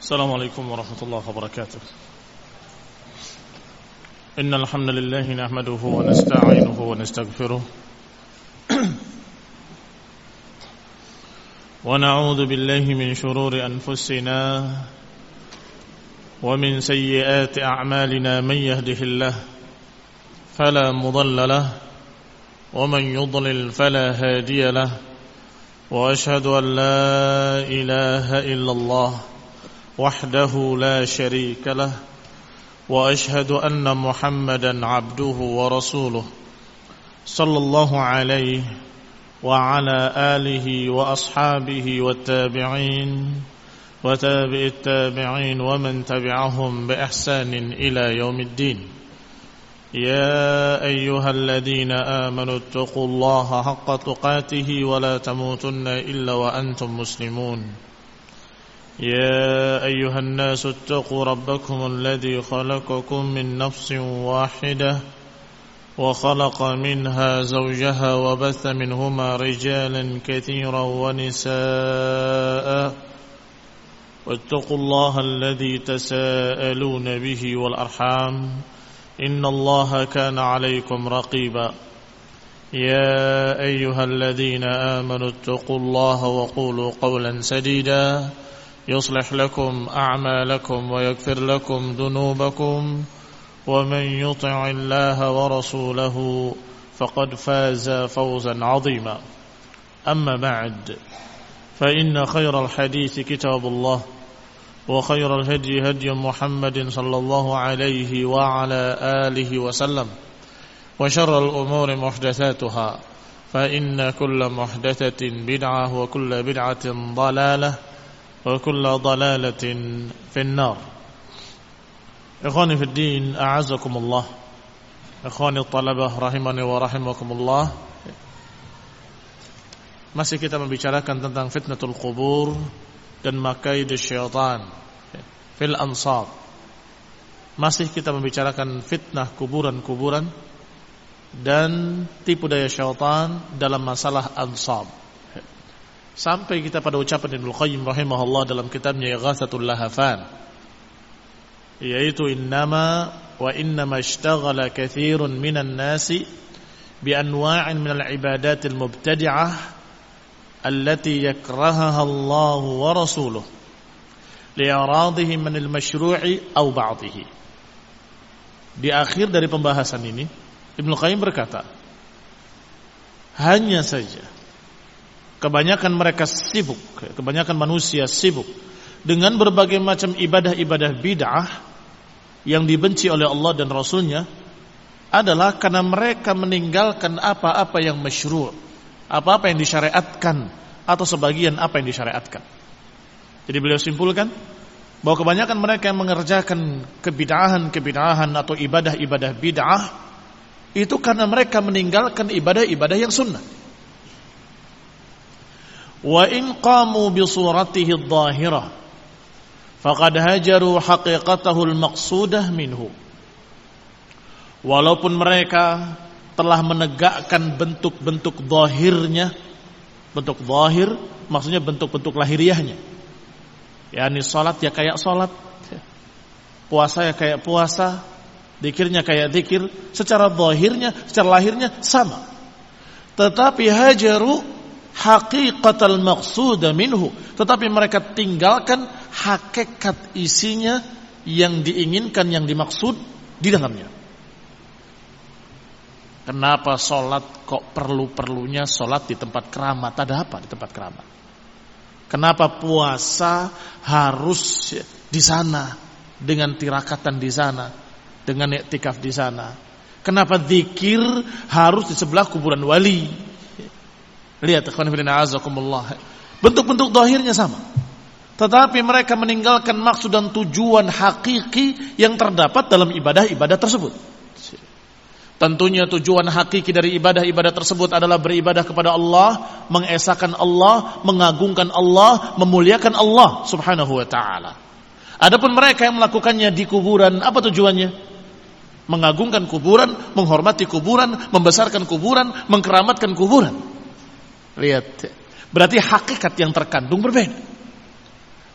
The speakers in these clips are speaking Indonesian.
السلام عليكم ورحمة الله وبركاته. إن الحمد لله نحمده ونستعينه ونستغفره ونعوذ بالله من شرور أنفسنا ومن سيئات أعمالنا. من يهده الله فلا مضل له ومن يضلل فلا هادي له وأشهد أن لا إله إلا الله وحده لا شريك له وأشهد أن محمدا عبده ورسوله صلى الله عليه وعلى آله وأصحابه والتابعين وتابع التابعين ومن تبعهم بإحسان إلى يوم الدين. يا أيها الذين آمنوا اتقوا الله حق تقاته ولا تموتن إلا وأنتم مسلمون. يا أيها الناس اتقوا ربكم الذي خلقكم من نفس واحدة وخلق منها زوجها وبث منهما رجالا كثيرا ونساء واتقوا الله الذي تساءلون به والأرحام إن الله كان عليكم رقيبا. يا أيها الذين آمنوا اتقوا الله وقولوا قولا سديدا يصلح لكم أعمالكم ويغفر لكم ذنوبكم ومن يطع الله ورسوله فقد فاز فوزا عظيما. أما بعد فإن خير الحديث كتاب الله وخير الهدي هدي محمد صلى الله عليه وعلى آله وسلم وشر الأمور محدثاتها فإن كل محدثة بدعة وكل بدعة ضلالة وكل ضلالة في النار. إخواني في الدين أعزكم الله. إخواني الطلبة rahimani wa rahimakumullah. Masih kita membicarakan tentang fitnatul qubur dan makaidus syaitan fil ansab. Masih kita membicarakan fitnah kuburan-kuburan dan tipu daya syaitan dalam masalah ansab. Sampai kita pada ucapan Ibnu Qayyim rahimahullah dalam kitabnya Ighatsatul Lahafan, yaitu innama ishtaghala katsirun minan nasi bi anwa'in minal ibadatil mubtadi'ah allati yakrahaha Allah wa rasuluhu li'aradhihi minal masyru'i aw ba'dihi. Di akhir dari pembahasan ini Ibnu Qayyim berkata, hanya saja kebanyakan mereka sibuk, kebanyakan manusia sibuk dengan berbagai macam ibadah-ibadah bid'ah yang dibenci oleh Allah dan Rasulnya adalah karena mereka meninggalkan apa-apa yang masyru', apa-apa yang disyariatkan atau sebagian apa yang disyariatkan. Jadi beliau simpulkan bahwa kebanyakan mereka yang mengerjakan kebid'ahan atau ibadah-ibadah bid'ah itu karena mereka meninggalkan ibadah-ibadah yang sunnah. Wa in qamu bi suratihi adh-dhahirah faqad hajaru haqiqatahu al-maqsudah minhu. Walaupun mereka telah menegakkan bentuk-bentuk zahirnya, bentuk zahir maksudnya bentuk-bentuk lahiriahnya, yakni salat ya kayak salat, puasa ya kayak puasa, zikirnya kayak zikir, secara zahirnya, secara lahirnya sama. Tetapi hajaru haqiqatal maqsuda minhu, tetapi mereka tinggalkan hakikat isinya yang diinginkan, yang dimaksud di dalamnya. Kenapa sholat kok perlu-perlunya sholat di tempat keramat? Ada apa di tempat keramat? Kenapa puasa harus di sana dengan tirakatan di sana, dengan iktikaf di sana? Kenapa zikir harus di sebelah kuburan wali? Lihat ikhwan fillah azakumullah. Bentuk-bentuk zahirnya sama. Tetapi mereka meninggalkan maksud dan tujuan hakiki yang terdapat dalam ibadah-ibadah tersebut. Tentunya tujuan hakiki dari ibadah-ibadah tersebut adalah beribadah kepada Allah, mengesahkan Allah, mengagungkan Allah, memuliakan Allah subhanahu wa ta'ala. Adapun mereka yang melakukannya di kuburan, apa tujuannya? Mengagungkan kuburan, menghormati kuburan, membesarkan kuburan, mengkeramatkan kuburan. Lihat, berarti hakikat yang terkandung berbeda.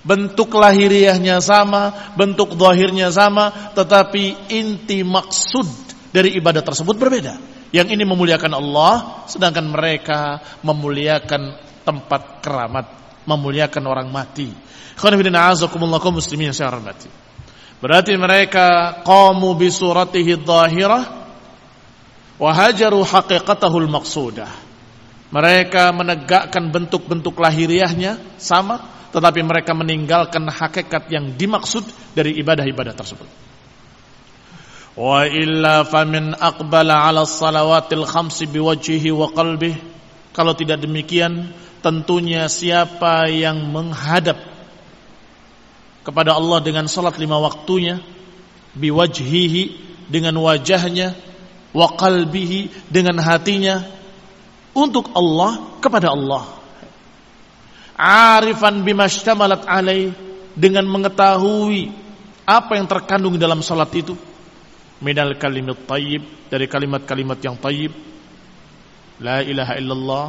bentuk lahiriahnya sama, bentuk zahirnya sama, tetapi inti maksud dari ibadah tersebut berbeda. Yang ini memuliakan Allah, sedangkan mereka memuliakan tempat keramat, memuliakan orang mati. Kaum muslimin yang saya hormati. Berarti mereka qamu bi suratihi dhahirah wa hajaru haqiqatahul maqsudah. Mereka menegakkan bentuk-bentuk lahiriahnya sama, tetapi mereka meninggalkan hakikat yang dimaksud dari ibadah-ibadah tersebut. Wa illa famin aqbala 'ala salawatil khamsi biwajhihi wa qalbihi. Kalau tidak demikian, tentunya siapa yang menghadap kepada Allah dengan salat 5 waktunya, biwajhihi dengan wajahnya, wa qalbihi dengan hatinya, untuk Allah, kepada Allah. Arifan bimashtamalat alaih, dengan mengetahui apa yang terkandung dalam salat itu. Minal kalimat tayyib, dari kalimat-kalimat yang tayyib. La ilaha illallah,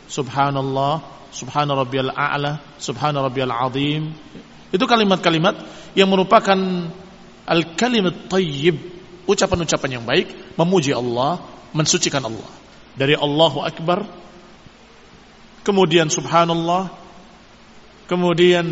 subhanallah, subhana rabbiyal a'la, subhana rabbiyal azim. Itu kalimat-kalimat yang merupakan al-kalimat tayyib, ucapan-ucapan yang baik, memuji Allah, mensucikan Allah. Dari Allahu Akbar, kemudian subhanallah, kemudian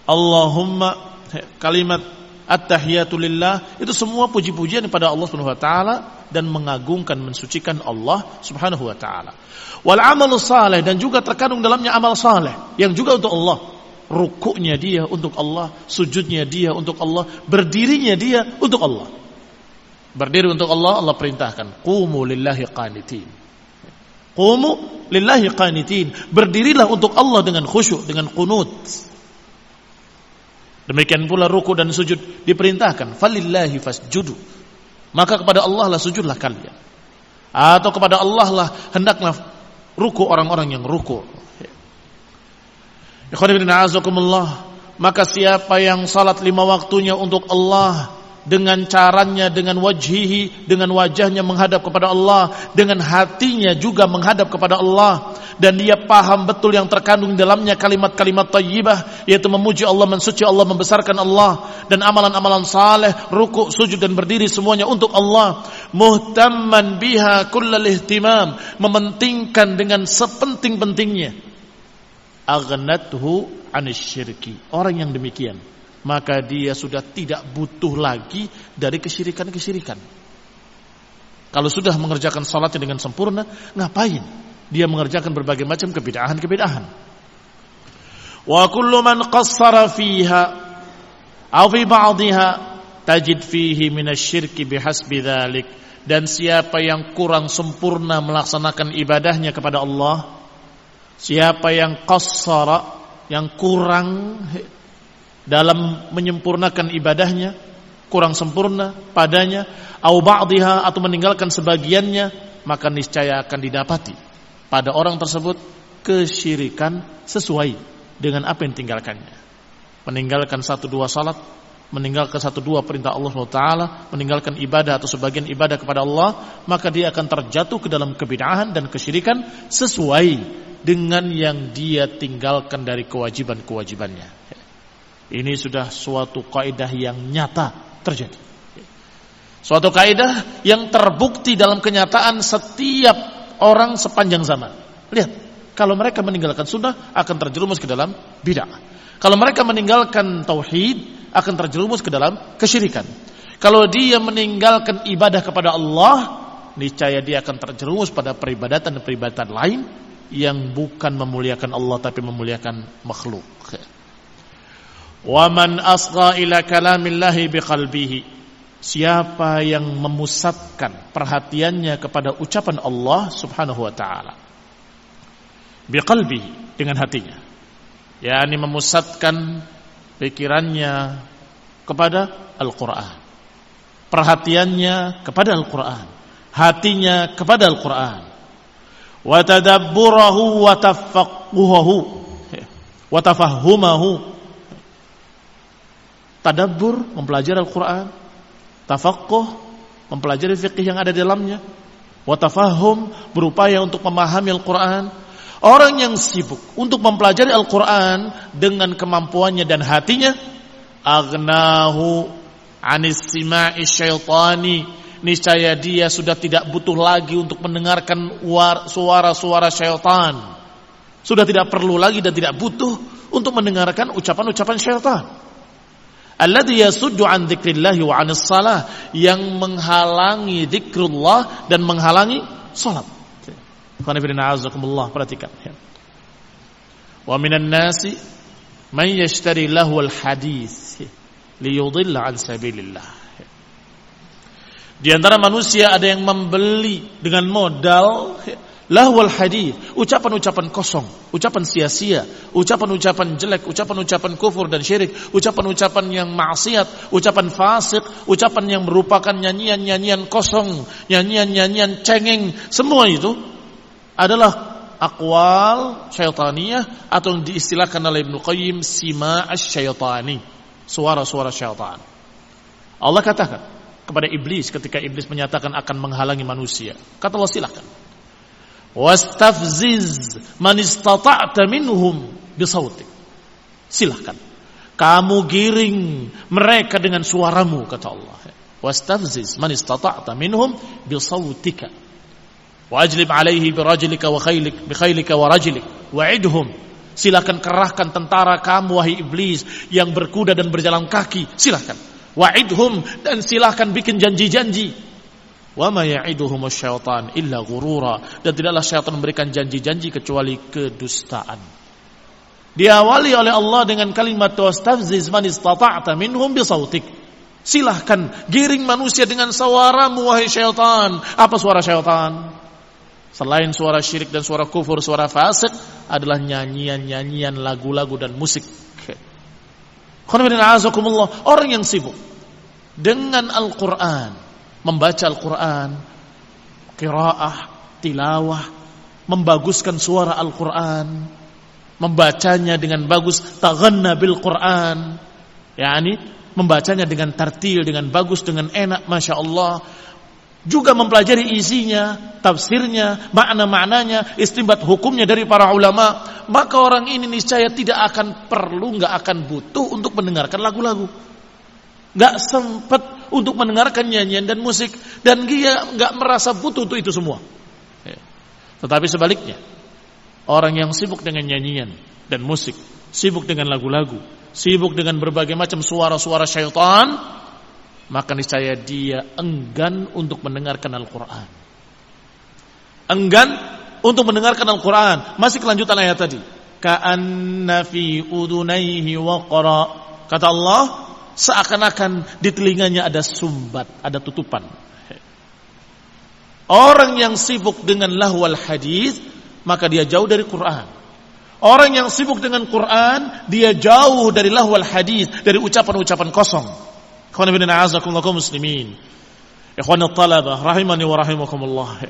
Allahumma, kalimat at-tahiyatu lillah, itu semua puji-pujian kepada Allah Subhanahu wa taala dan mengagungkan, mensucikan Allah Subhanahu wa taala. Wal amalu saleh, dan juga terkandung dalamnya amal saleh yang juga untuk Allah. Rukuknya dia untuk Allah, sujudnya dia untuk Allah, berdirinya dia untuk Allah. Berdiri untuk Allah, Allah perintahkan, qumu lillahi qanitin. Qumu lillahi qanitin, berdirilah untuk Allah dengan khusyuk, dengan qunut. Demikian pula ruku dan sujud diperintahkan, falillahi fasjudu, maka kepada Allah lah sujudlah kalian, atau kepada Allah lah hendaklah ruku orang-orang yang ruku. Maka siapa yang salat 5 waktunya untuk Allah, dengan caranya, dengan wajhihi, dengan wajahnya menghadap kepada Allah, dengan hatinya juga menghadap kepada Allah, dan dia paham betul yang terkandung dalamnya kalimat-kalimat thayyibah, yaitu memuji Allah, mensuci Allah, membesarkan Allah, dan amalan-amalan saleh, ruku', sujud dan berdiri semuanya untuk Allah. Muhtamman biha kullal ihtimam, mementingkan dengan sepenting-pentingnya. Aghnathu 'anil syirki. Orang yang demikian, maka dia sudah tidak butuh lagi dari kesyirikan-kesyirikan. Kalau sudah mengerjakan salatnya dengan sempurna, ngapain dia mengerjakan berbagai macam kebid'ahan-kebid'ahan? Wa kullu man qassara fiha aw fi ba'dihha tajid fihi minasyirki bihasbi dzalik. Dan siapa yang kurang sempurna melaksanakan ibadahnya kepada Allah, siapa yang qassara, yang kurang dalam menyempurnakan ibadahnya, kurang sempurna padanya, au ba'dihha, atau meninggalkan sebagiannya, maka niscaya akan didapati pada orang tersebut kesyirikan sesuai dengan apa yang tinggalkannya. Meninggalkan 1-2 salat, meninggalkan 1-2 perintah Allah SWT, meninggalkan ibadah atau sebagian ibadah kepada Allah, maka dia akan terjatuh ke dalam kebid'ahan dan kesyirikan sesuai dengan yang dia tinggalkan dari kewajiban-kewajibannya. Ini sudah suatu kaidah yang nyata terjadi. Suatu kaidah yang terbukti dalam kenyataan setiap orang sepanjang zaman. Lihat, kalau mereka meninggalkan sunnah akan terjerumus ke dalam bid'ah. Kalau mereka meninggalkan tauhid akan terjerumus ke dalam kesyirikan. Kalau dia meninggalkan ibadah kepada Allah, niscaya dia akan terjerumus pada peribadatan lain yang bukan memuliakan Allah tapi memuliakan makhluk. Wa man asgha ila kalamillahi biqalbihi, siapa yang memusatkan perhatiannya kepada ucapan Allah Subhanahu wa taala, biqalbihi, dengan hatinya, yakni memusatkan pikirannya kepada Al-Qur'an, perhatiannya kepada Al-Qur'an, hatinya kepada Al-Qur'an, wa tadabburahu wa tafaqquhahu wa tafahhumahu. Tadabbur, mempelajari Al-Quran. Tafaqquh, mempelajari fiqh yang ada di dalamnya. Wa tafahhum, berupaya untuk memahami Al-Quran. Orang yang sibuk untuk mempelajari Al-Quran dengan kemampuannya dan hatinya, aghnahu anis sima'i syaitani, niscaya dia sudah tidak butuh lagi untuk mendengarkan suara-suara syaitan. Sudah tidak perlu lagi dan tidak butuh untuk mendengarkan ucapan-ucapan syaitan. Alladhi yasuddu an dzikrillah wa 'anis shalah, yang menghalangi zikrullah dan menghalangi salat. Perhatikan. Wa minan nasi man yashtari lahwal hadits liyudilla an sabilillah. Di antara manusia ada yang membeli dengan modal lahwal hadits, ucapan-ucapan kosong, ucapan sia-sia, ucapan-ucapan jelek, ucapan-ucapan kufur dan syirik, ucapan-ucapan yang maksiat, ucapan fasik, ucapan yang merupakan nyanyian-nyanyian kosong, nyanyian-nyanyian cengeng. Semua itu adalah aqwal syaitaniyah atau yang diistilahkan oleh Ibnu Qayyim sima'asy syaitani, suara-suara syaitan. Allah katakan kepada iblis ketika iblis menyatakan akan menghalangi manusia, kata Allah, silakan. Wastafziz man istata'ta minhum bisautik. Silahkan kamu giring mereka dengan suaramu, kata Allah. Wastafziz man istata'ta minhum bisautika wajlib alaihi birajlika wa khailika wa rajlik wa'idhum. Silakan kerahkan tentara kamu wahai iblis yang berkuda dan berjalan kaki, silakan. Wa'idhum, dan silakan bikin janji-janji. Wa ma ya'iduhum asy-syaitan illa ghurura, dan tidaklah syaitan memberikan janji-janji kecuali kedustaan. Diawali oleh Allah dengan kalimat wastafziz man istata'ta minhum bisautik. Silahkan giring manusia dengan suaramu wahai syaitan. Apa suara syaitan? Selain suara syirik dan suara kufur, suara fasik adalah nyanyian-nyanyian, lagu-lagu dan musik. Orang yang sibuk dengan Al-Quran, membaca Al-Quran, qiraah, tilawah, membaguskan suara Al-Quran, membacanya dengan bagus, taghanna bil Quran, yakni membacanya dengan tartil, dengan bagus, dengan enak, Masya Allah. Juga mempelajari isinya, tafsirnya, makna-maknanya, istinbat hukumnya dari para ulama. Maka orang ini niscaya tidak akan perlu, gak akan butuh untuk mendengarkan lagu-lagu, gak sempat untuk mendengarkan nyanyian dan musik, dan dia gak merasa butuh untuk itu semua. Tetapi sebaliknya, orang yang sibuk dengan nyanyian dan musik, sibuk dengan lagu-lagu, sibuk dengan berbagai macam suara-suara syaitan, maka niscaya dia enggan untuk mendengarkan Al-Quran. Enggan untuk mendengarkan Al-Quran. Masih kelanjutan ayat tadi. Ka'anna fi udunaihi waqra. Kata Allah, seakan-akan di telinganya ada sumbat, ada tutupan. Orang yang sibuk dengan lahwal hadis, maka dia jauh dari Quran. Orang yang sibuk dengan Quran, dia jauh dari lahwal hadis, dari ucapan-ucapan kosong. Ikhwan ibn a'azakumullah muslimin, ikhwan at-talabah rahimani wa rahimakumullah.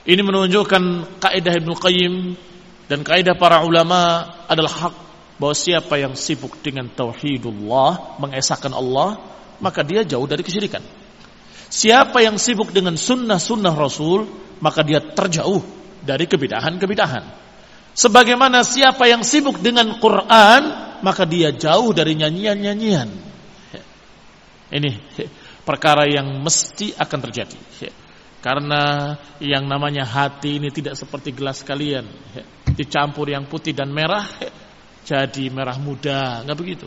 Ini menunjukkan kaidah Ibnu Qayyim dan kaidah para ulama adalah hak, bahwa siapa yang sibuk dengan tauhidullah, mengesahkan Allah, maka dia jauh dari kesyirikan. Siapa yang sibuk dengan sunnah-sunnah Rasul, maka dia terjauh dari kebidahan-kebidahan. Sebagaimana siapa yang sibuk dengan Quran, maka dia jauh dari nyanyian-nyanyian. Ini perkara yang mesti akan terjadi. Karena yang namanya hati ini tidak seperti gelas kalian, dicampur yang putih dan merah jadi merah muda, enggak begitu.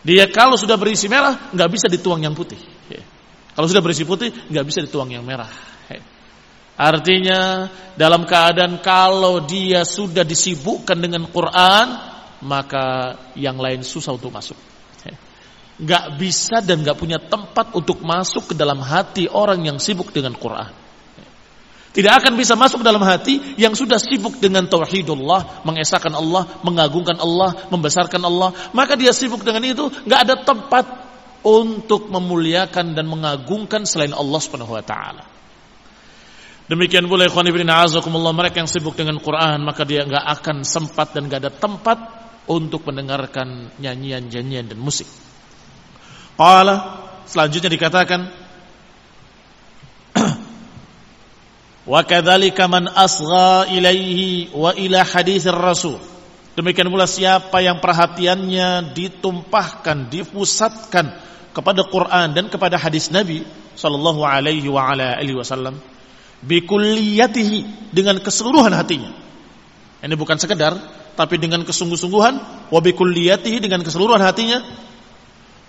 Dia kalau sudah berisi merah enggak bisa dituang yang putih. Kalau sudah berisi putih enggak bisa dituang yang merah. Artinya dalam keadaan kalau dia sudah disibukkan dengan Quran, maka yang lain susah untuk masuk. Gak bisa dan gak punya tempat untuk masuk ke dalam hati orang yang sibuk dengan Quran. Tidak akan bisa masuk ke dalam hati yang sudah sibuk dengan tauhidullah, mengesahkan Allah, mengagungkan Allah, membesarkan Allah. Maka dia sibuk dengan itu, gak ada tempat untuk memuliakan dan mengagungkan selain Allah Subhanahu wa taala. Demikian pula ikhwan fillah azakumullah, mereka yang sibuk dengan Quran, maka dia gak akan sempat dan gak ada tempat untuk mendengarkan nyanyian-nyanyian dan musik. Qala, selanjutnya dikatakan Wa kadzalika man asgha ilaihi wa ila haditsir rasul. Demikian pula siapa yang perhatiannya ditumpahkan, dipusatkan kepada Quran dan kepada hadis Nabi sallallahu alaihi wa ala alihi wasallam bi kulliyatihi, dengan keseluruhan hatinya. Ini bukan sekedar, tapi dengan kesungguh-sungguhan, wa bi kulliyatihi, dengan keseluruhan hatinya.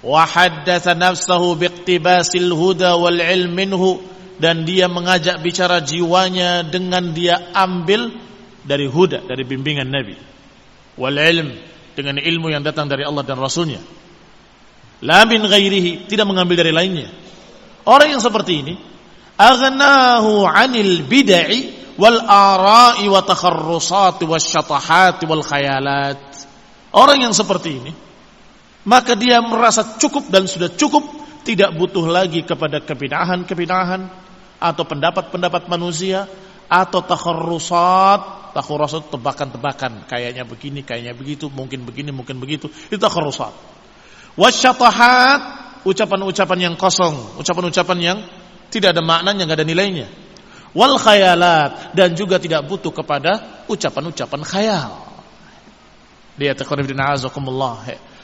Wa haddatsa nafsahu biiqtibasil huda wal ilm minhu, dan dia mengajak bicara jiwanya dengan dia ambil dari huda, dari bimbingan Nabi, wal ilm, dengan ilmu yang datang dari Allah dan Rasulnya, la min ghairihi, tidak mengambil dari lainnya. Orang yang seperti ini aghnahu 'anil bid'i wal ara'i wa takharrusat wasyatahat wal khayalat. Orang yang seperti ini, maka dia merasa cukup dan sudah cukup, tidak butuh lagi kepada kebid'ahan atau pendapat-pendapat manusia atau takharrusat tebakan-tebakan, kayaknya begini, kayaknya begitu, mungkin begini, mungkin begitu. Itu takharrusat. Wasyatahat, ucapan-ucapan yang kosong, ucapan-ucapan yang tidak ada maknanya, enggak ada nilainya. Wal khayalat, dan juga tidak butuh kepada ucapan-ucapan khayal. Dia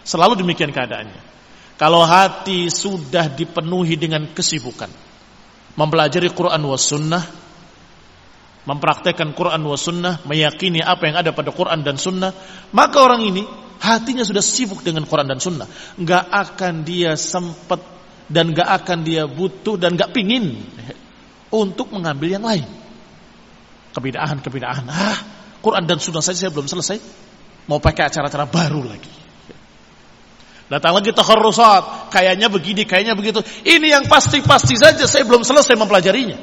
selalu demikian keadaannya. Kalau hati sudah dipenuhi dengan kesibukan mempelajari Quran was sunnah, mempraktekkan Quran was sunnah, meyakini apa yang ada pada Quran dan sunnah, maka orang ini hatinya sudah sibuk dengan Quran dan sunnah. Gak akan dia sempat dan gak akan dia butuh dan gak pingin untuk mengambil yang lain. Kebid'ahan. Quran dan sunnah saja saya belum selesai, mau pakai acara-acara baru lagi. Datang lagi takharrusat, kayaknya begini, kayaknya begitu. Ini yang pasti-pasti saja saya belum selesai mempelajarinya.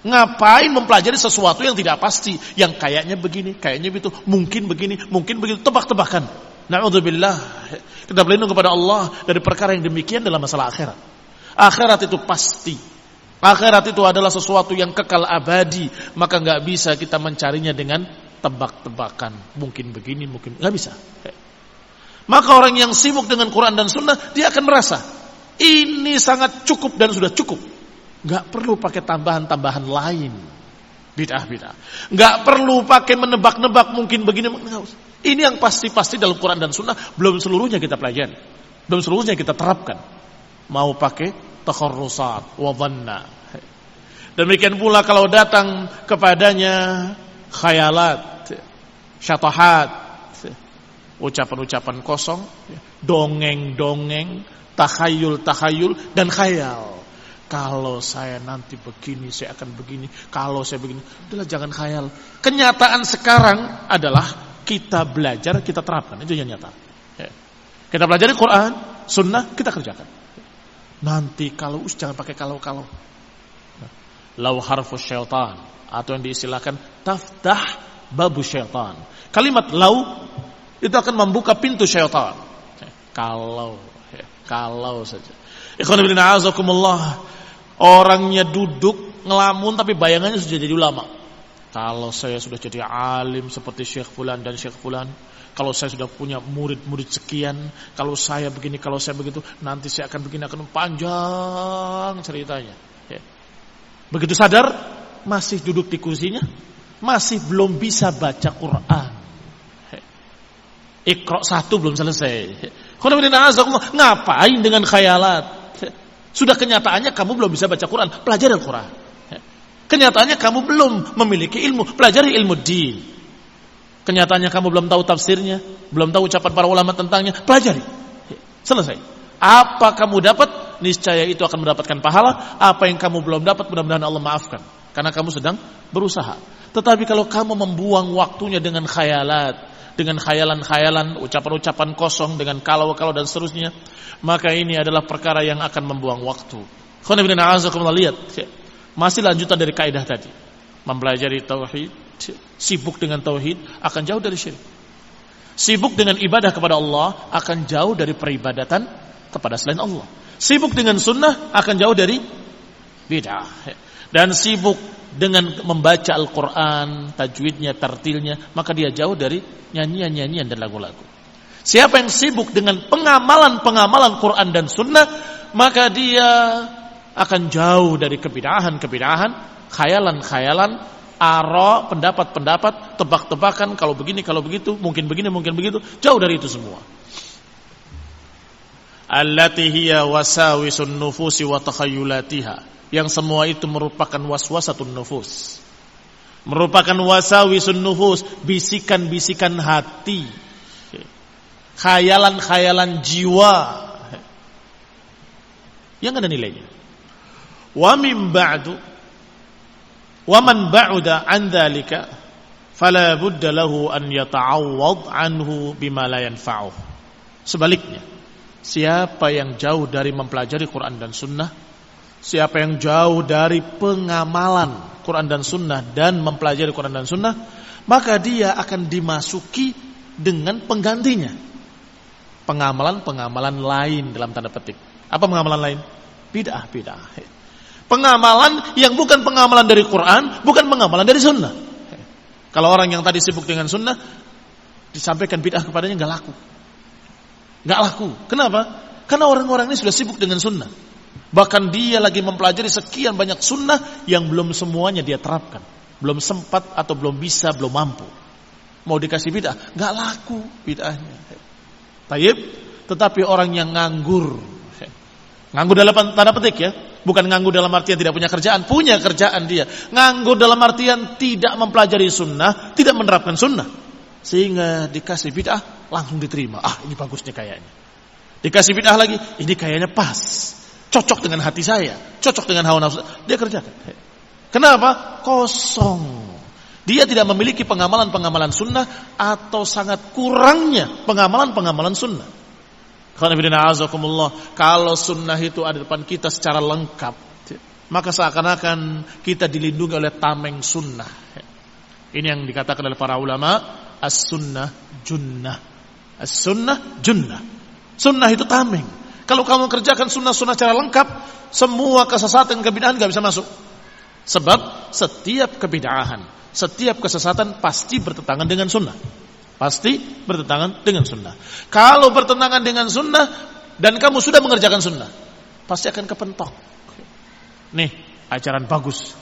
Ngapain mempelajari sesuatu yang tidak pasti, yang kayaknya begini, kayaknya begitu, mungkin begini, mungkin begitu, tebak-tebakan. Na'udzubillah. Kita berlindung kepada Allah dari perkara yang demikian dalam masalah akhirat. Akhirat itu pasti. Akhirat itu adalah sesuatu yang kekal abadi, maka enggak bisa kita mencarinya dengan tebak-tebakan. Mungkin begini, mungkin enggak bisa. Maka orang yang sibuk dengan Quran dan Sunnah, dia akan merasa ini sangat cukup dan sudah cukup. Gak perlu pakai tambahan-tambahan lain, bid'ah. Gak perlu pakai menebak-nebak, mungkin begini. Ini yang pasti-pasti dalam Quran dan Sunnah, belum seluruhnya kita pelajari, belum seluruhnya kita terapkan. Mau pakai takharrusat wa dhanna. Demikian pula kalau datang kepadanya khayalat, syatahat, ucapan-ucapan kosong, dongeng-dongeng, takhayul dan khayal. Kalau saya nanti begini, saya akan begini. Kalau saya begini, itulah jangan khayal. Kenyataan sekarang adalah kita belajar, kita terapkan. Itu yang nyata. Kita belajar Quran, Sunnah, kita kerjakan. Nanti kalau jangan pakai kalau. Lau harfu syaitan, atau yang diistilahkan taftah babu syaitan. Kalimat lau itu akan membuka pintu syaitan. Kalau saja. Ikhwan fillah azakumullah, orangnya duduk ngelamun tapi bayangannya sudah jadi ulama. Kalau saya sudah jadi alim seperti Syekh Fulan dan Syekh Fulan, kalau saya sudah punya murid-murid sekian, kalau saya begini, kalau saya begitu, nanti saya akan begini, akan panjang ceritanya. Begitu sadar, masih duduk di kursinya, masih belum bisa baca Quran. Iqra 1 belum selesai. Ngapain dengan khayalat? Sudah kenyataannya kamu belum bisa baca Quran, pelajari Al-Quran. Kenyataannya kamu belum memiliki ilmu, pelajari ilmu din. Kenyataannya kamu belum tahu tafsirnya, belum tahu ucapan para ulama tentangnya, pelajari. Selesai. Apa kamu dapat, niscaya itu akan mendapatkan pahala. Apa yang kamu belum dapat, mudah-mudahan Allah maafkan, karena kamu sedang berusaha. Tetapi kalau kamu membuang waktunya dengan khayalat, dengan khayalan-khayalan, ucapan-ucapan kosong, dengan kalau-kalau dan seterusnya, maka ini adalah perkara yang akan membuang waktu. Lihat, masih lanjutan dari kaidah tadi. Mempelajari tauhid, sibuk dengan tauhid, akan jauh dari syirik. Sibuk dengan ibadah kepada Allah, akan jauh dari peribadatan kepada selain Allah. Sibuk dengan sunnah, akan jauh dari bid'ah. Dan sibuk dengan membaca Al-Quran, tajwidnya, tartilnya, maka dia jauh dari nyanyian-nyanyian dan lagu-lagu. Siapa yang sibuk dengan pengamalan-pengamalan Quran dan Sunnah, maka dia akan jauh dari kebid'ahan, khayalan, ara, pendapat, tebak-tebakan, kalau begini, kalau begitu, mungkin begini, mungkin begitu, jauh dari itu semua. Allati hiya wasawisun nufusi wa takhayyulatiha, yang semua itu merupakan waswasatun nufus, merupakan wasawisun nufus, bisikan-bisikan hati, khayalan-khayalan jiwa yang ada nilainya. Wa min ba'du wa man ba'uda an dzalika fala budda lahu an yata'awwad anhu bima la yanfa'uh. Sebaliknya, siapa yang jauh dari mempelajari Quran dan Sunnah, siapa yang jauh dari pengamalan Quran dan Sunnah dan mempelajari Quran dan Sunnah, maka dia akan dimasuki dengan penggantinya, pengamalan-pengamalan lain dalam tanda petik. Apa pengamalan lain? Bid'ah. Pengamalan yang bukan pengamalan dari Quran, bukan pengamalan dari Sunnah. Kalau orang yang tadi sibuk dengan Sunnah, disampaikan bid'ah kepadanya nggak laku. Kenapa? Karena orang-orang ini sudah sibuk dengan Sunnah. Bahkan dia lagi mempelajari sekian banyak Sunnah yang belum semuanya dia terapkan, belum sempat atau belum bisa, belum mampu. Mau dikasih bid'ah, nggak laku bid'ahnya. Tayyib, tetapi orang yang nganggur dalam tanda petik ya, bukan nganggur dalam artian tidak punya kerjaan dia. Nganggur dalam artian tidak mempelajari Sunnah, tidak menerapkan Sunnah, sehingga dikasih bid'ah langsung diterima. Ini bagusnya kayaknya. Dikasih bid'ah lagi, ini kayaknya pas, cocok dengan hati saya, cocok dengan hawa nafsu, dia kerjakan. Kenapa? Kosong. Dia tidak memiliki pengamalan-pengamalan Sunnah, atau sangat kurangnya pengamalan-pengamalan Sunnah. Kalau Sunnah itu ada depan kita secara lengkap, maka seakan-akan kita dilindungi oleh tameng Sunnah. Ini yang dikatakan oleh para ulama, as-sunnah junnah. As-sunnah junnah. Sunnah itu tameng. Kalau kamu kerjakan sunnah-sunnah secara lengkap, semua kesesatan, kebid'ahan gak bisa masuk. Sebab setiap kebid'ahan, setiap kesesatan pasti bertentangan dengan sunnah. Pasti bertentangan dengan sunnah. Kalau bertentangan dengan sunnah dan kamu sudah mengerjakan sunnah, pasti akan kepentok. Nih, ajaran bagus.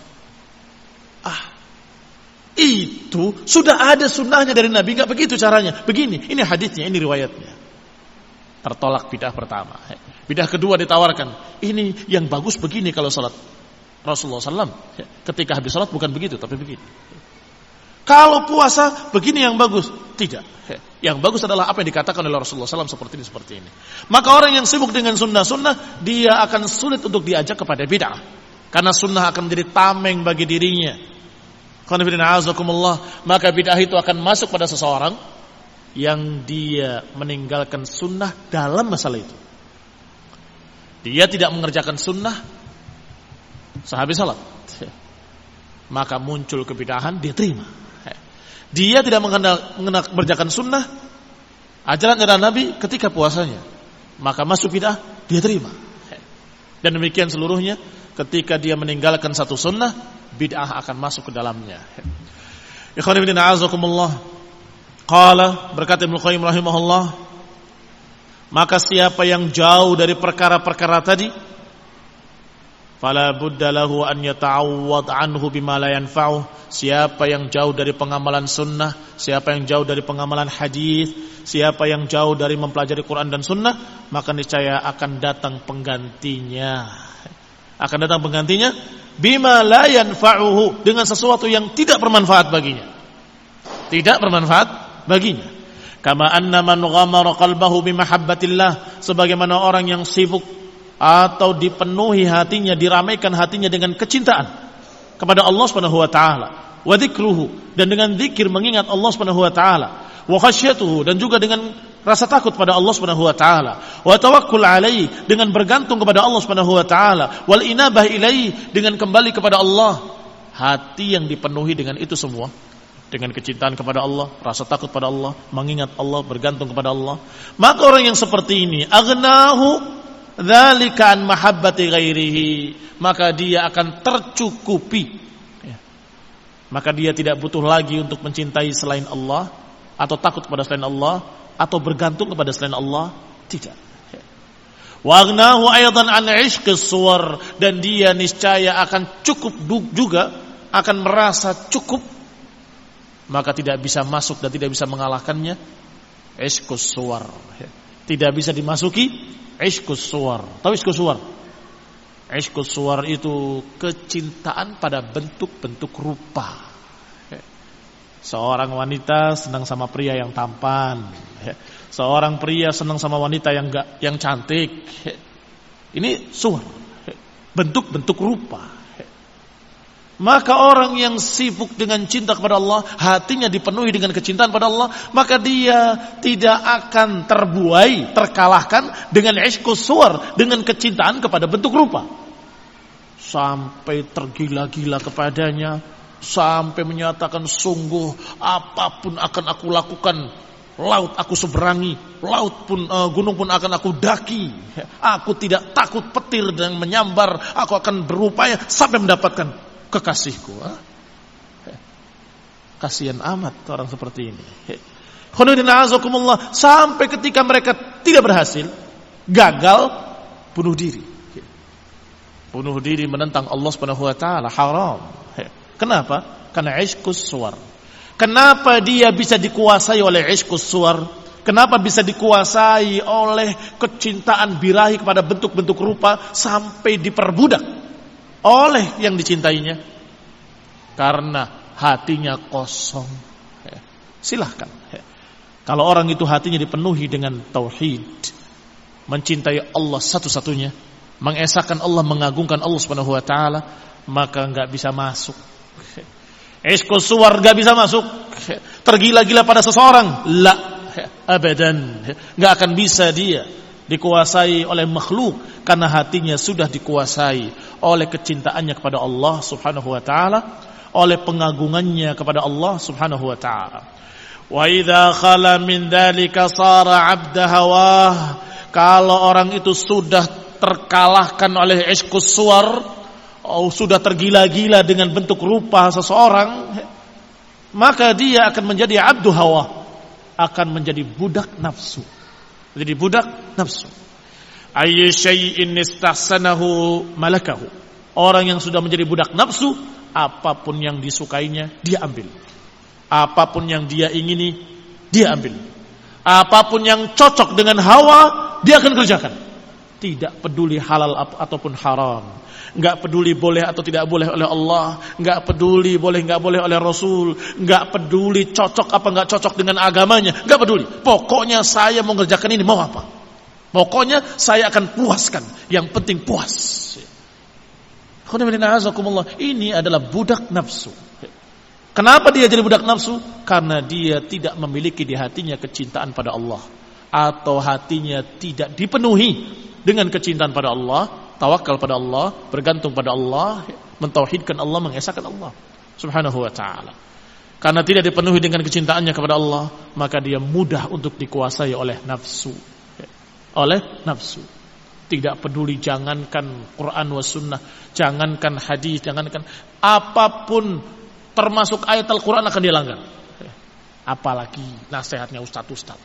Itu sudah ada sunnahnya dari Nabi, enggak begitu caranya. Begini, ini haditsnya, ini riwayatnya. Tertolak bid'ah pertama. Bid'ah kedua ditawarkan. Ini yang bagus begini kalau salat. Rasulullah SAW ketika habis salat bukan begitu, tapi begini. Kalau puasa begini yang bagus. Tidak. Yang bagus adalah apa yang dikatakan oleh Rasulullah SAW seperti ini. Maka orang yang sibuk dengan sunnah-sunnah, dia akan sulit untuk diajak kepada bid'ah. Karena sunnah akan menjadi tameng bagi dirinya. Maka bid'ah itu akan masuk pada seseorang yang dia meninggalkan sunnah dalam masalah itu. Dia tidak mengerjakan sunnah sehabis salat, maka muncul kebid'ahan, dia terima. Dia tidak mengerjakan sunnah ajaran Nabi ketika puasanya, maka masuk bid'ah, dia terima. Dan demikian seluruhnya, ketika dia meninggalkan satu sunnah, bid'ah akan masuk ke dalamnya. Ikhwan fillah a'azakumullah. Qala, berkata Ibnu Qayyim rahimahullah, maka siapa yang jauh dari perkara-perkara tadi, fala budda lahu an yata'awwad anhu bima la yanfa'uh. Siapa yang jauh dari pengamalan sunnah, siapa yang jauh dari pengamalan hadis, siapa yang jauh dari mempelajari Quran dan sunnah, maka niscaya akan datang penggantinya. Akan datang penggantinya bima la yanfa'uhu, dengan sesuatu yang tidak bermanfaat baginya. Tidak bermanfaat baginya. Kama anna man ghamara qalbahu bimahabbatillah, sebagaimana orang yang sibuk atau dipenuhi hatinya, diramaikan hatinya dengan kecintaan kepada Allah Subhanahu wa taala, wa dzikruhu, dan dengan zikir mengingat Allah Subhanahu wa taala, wa khasyatuhu, dan juga dengan rasa takut pada Allah Subhanahu wa taala, wa tawakkul alaihi, dengan bergantung kepada Allah Subhanahu wa taala, wal inabah ilaihi, dengan kembali kepada Allah. Hati yang dipenuhi dengan itu semua, dengan kecintaan kepada Allah, rasa takut pada Allah, mengingat Allah, bergantung kepada Allah, maka orang yang seperti ini aghnahu dzalika an mahabbati ghairihi, maka dia akan tercukupi. Maka dia tidak butuh lagi untuk mencintai selain Allah, atau takut kepada selain Allah, atau bergantung kepada selain Allah. Tidak. Wagnahu aidan an ishqis suwar, dan dia niscaya akan cukup juga, akan merasa cukup, maka tidak bisa masuk dan tidak bisa mengalahkannya ishqus suwar. Tidak bisa dimasuki ishqus suwar. Tahu ishqus suwar? Ishqus suwar itu kecintaan pada bentuk-bentuk rupa. Seorang wanita senang sama pria yang tampan. Seorang pria senang sama wanita yang cantik. Ini suwar, bentuk-bentuk rupa. Maka orang yang sibuk dengan cinta kepada Allah, hatinya dipenuhi dengan kecintaan pada Allah, maka dia tidak akan terbuai, terkalahkan dengan ishqus suwar, dengan kecintaan kepada bentuk rupa. Sampai tergila-gila kepadanya, sampai menyatakan sungguh apapun akan aku lakukan, laut aku seberangi, gunung pun akan aku daki, aku tidak takut petir dan menyambar, aku akan berupaya sampai mendapatkan kekasihku. Kasihan amat orang seperti ini. Sampai ketika mereka tidak berhasil, gagal, bunuh diri. Bunuh diri menentang Allah Subhanahu wa taala haram. Kenapa? Karena ishqus suwar. Kenapa dia bisa dikuasai oleh ishqus suwar? Kenapa bisa dikuasai oleh kecintaan birahi kepada bentuk-bentuk rupa sampai diperbudak oleh yang dicintainya? Karena hatinya kosong. Silahkan. Kalau orang itu hatinya dipenuhi dengan tauhid, mencintai Allah satu-satunya, mengesahkan Allah, mengagungkan Allah Subhanahu wa taala, maka enggak bisa masuk. Ishqus suwar enggak bisa masuk. Tergila-gila pada seseorang, la abadan. Enggak akan bisa dia dikuasai oleh makhluk, karena hatinya sudah dikuasai oleh kecintaannya kepada Allah Subhanahu wa taala, oleh pengagungannya kepada Allah Subhanahu wa taala. Wa idza khala min dzalika sara 'abda hawah. Kalau orang itu sudah terkalahkan oleh ishqus suwar, sudah tergila-gila dengan bentuk rupa seseorang, maka dia akan menjadi abdu hawa, akan menjadi budak nafsu. Jadi budak nafsu. Ayy syai'in istahsanahu malakahu. Orang yang sudah menjadi budak nafsu, apapun yang disukainya dia ambil. Apapun yang dia ingini dia ambil. Apapun yang cocok dengan hawa dia akan kerjakan. Tidak peduli halal ataupun haram. Enggak peduli boleh atau tidak boleh oleh Allah, enggak peduli boleh enggak boleh oleh Rasul, enggak peduli cocok apa enggak cocok dengan agamanya, enggak peduli. Pokoknya saya mau ngerjakan ini, mau apa? Pokoknya saya akan puaskan, yang penting puas. Ini adalah budak nafsu. Kenapa dia jadi budak nafsu? Karena dia tidak memiliki di hatinya kecintaan pada Allah, atau hatinya tidak dipenuhi dengan kecintaan pada Allah, tawakal pada Allah, bergantung pada Allah, mentauhidkan Allah, mengesahkan Allah Subhanahu wa taala. Karena tidak dipenuhi dengan kecintaannya kepada Allah, maka dia mudah untuk dikuasai oleh nafsu. Oleh nafsu. Tidak peduli, jangankan Quran wa sunnah, jangankan hadis, jangankan apapun termasuk ayat Al-Quran akan dia langgar. Apalagi nasihatnya ustaz-ustaz.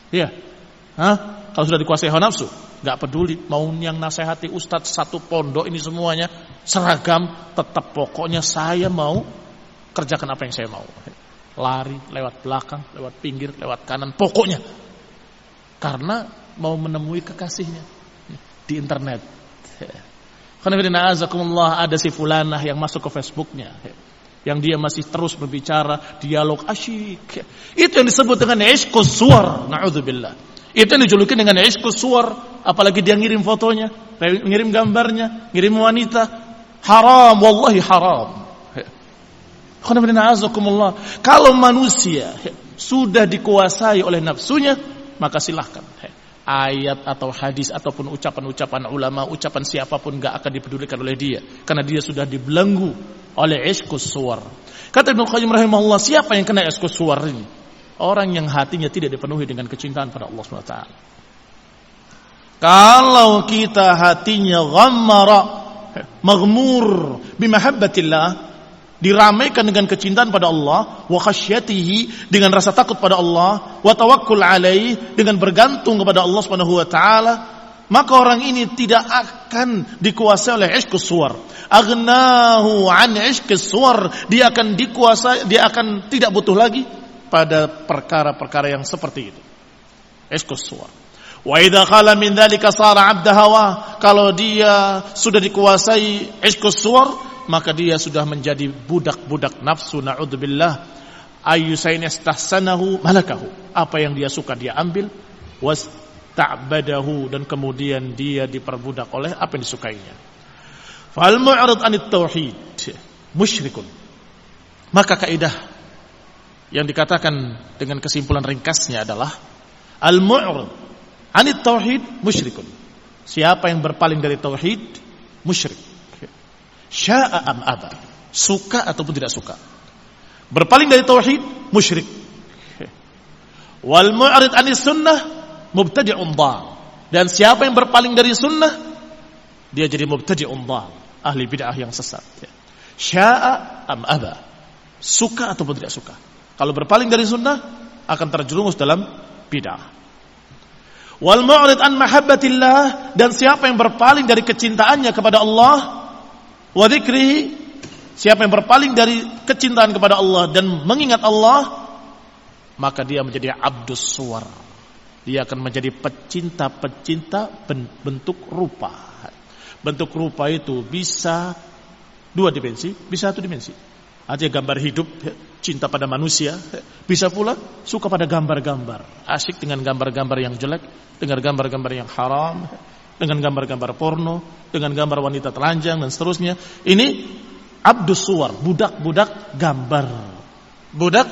Iya. Kalau sudah dikuasai hawa nafsu, enggak peduli mau yang nasihati ustaz satu pondok ini semuanya seragam, tetap pokoknya saya mau kerjakan apa yang saya mau. Lari lewat belakang, lewat pinggir, lewat kanan, pokoknya. Karena mau menemui kekasihnya di internet. Karena ada si fulanah yang masuk ke Facebooknya, yang dia masih terus berbicara, dialog asyik. Itu yang disebut dengan ishqus suwar. Na'udzubillah. Itu yang dijuluki dengan ishqus suwar. Apalagi dia ngirim fotonya, ngirim gambarnya, ngirim wanita. Haram, wallahi haram. Kalau manusia sudah dikuasai oleh nafsunya, maka silahkan. Ayat atau hadis ataupun ucapan-ucapan ulama, ucapan siapapun gak akan dipedulikan oleh dia, karena dia sudah dibelenggu oleh ishqus suwar. Kata Ibnu Qayyim rahimahullah, siapa yang kena ishqus suwar ini? Orang yang hatinya tidak dipenuhi dengan kecintaan pada Allah SWT. Kalau kita hatinya ghammara, maghmur bimahabbatillah, diramaikan dengan kecintaan pada Allah, wa khasyatihi dengan rasa takut pada Allah, wa tawakkul alaihi dengan bergantung kepada Allah Subhanahu wa taala, maka orang ini tidak akan dikuasai oleh ishqus suwar. Aghnahu an ishqis suwar, dia akan dikuasai, dia akan tidak butuh lagi pada perkara-perkara yang seperti itu. Ishqus suwar. Wa idza khala min dzalika sara 'abda hawa, kalau dia sudah dikuasai ishqus suwar, maka dia sudah menjadi budak-budak nafsu, na'udzubillah. Ayyusain istahsanahu malakahu, apa yang dia suka dia ambil, wasta'badahu, dan kemudian dia diperbudak oleh apa yang disukainya. Fal mu'rid 'anit tauhid musyrikun. Maka kaidah yang dikatakan dengan kesimpulan ringkasnya adalah al mu'rid 'anit tauhid musyrikun. Siapa yang berpaling dari tauhid, musyrik. Sya'a am aba, suka ataupun tidak suka. Berpaling dari tauhid, musyrik. Wal mu'rid 'anis sunnah mubtadi'un dhal. Dan siapa yang berpaling dari sunnah, dia jadi mubtadi'un dhal, ahli bid'ah yang sesat. Sya'a am aba, suka ataupun tidak suka. Kalau berpaling dari sunnah akan terjerumus dalam bid'ah. Wal mu'rid an mahabbatillah, dan siapa yang berpaling dari kecintaannya kepada Allah, wa dzikrihi, siapa yang berpaling dari kecintaan kepada Allah dan mengingat Allah, maka dia menjadi abdus suwar. Dia akan menjadi pecinta-pecinta bentuk rupa. Bentuk rupa itu bisa 2 dimensi, bisa 1 dimensi. Artinya gambar hidup, cinta pada manusia. Bisa pula suka pada gambar-gambar, asyik dengan gambar-gambar yang jelek, dengan gambar-gambar yang haram, dengan gambar-gambar porno, dengan gambar wanita telanjang dan seterusnya. Ini abdus suwar, budak-budak gambar. Budak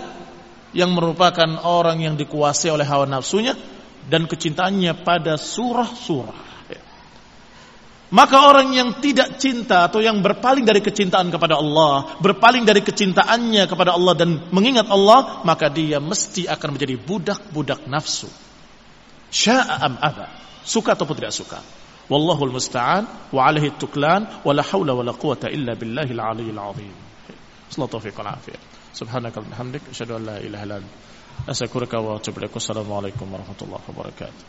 yang merupakan orang yang dikuasai oleh hawa nafsunya dan kecintaannya pada surah-surah. Maka orang yang tidak cinta atau yang berpaling dari kecintaan kepada Allah, berpaling dari kecintaannya kepada Allah dan mengingat Allah, maka dia mesti akan menjadi budak-budak nafsu. Sya'a am aba, suka ataupun tidak suka. Wallahul musta'an wa 'alaihi tuklan wa la haula wa la quwata illa billahil 'aliyyil 'azim. Sallallahu taufiq wal afiyah. Subhanaka wa bihamdik asyhadu an la ilaha illa anta astaghfiruka wa atubu ilaik. Assalamualaikum warahmatullahi wabarakatuh.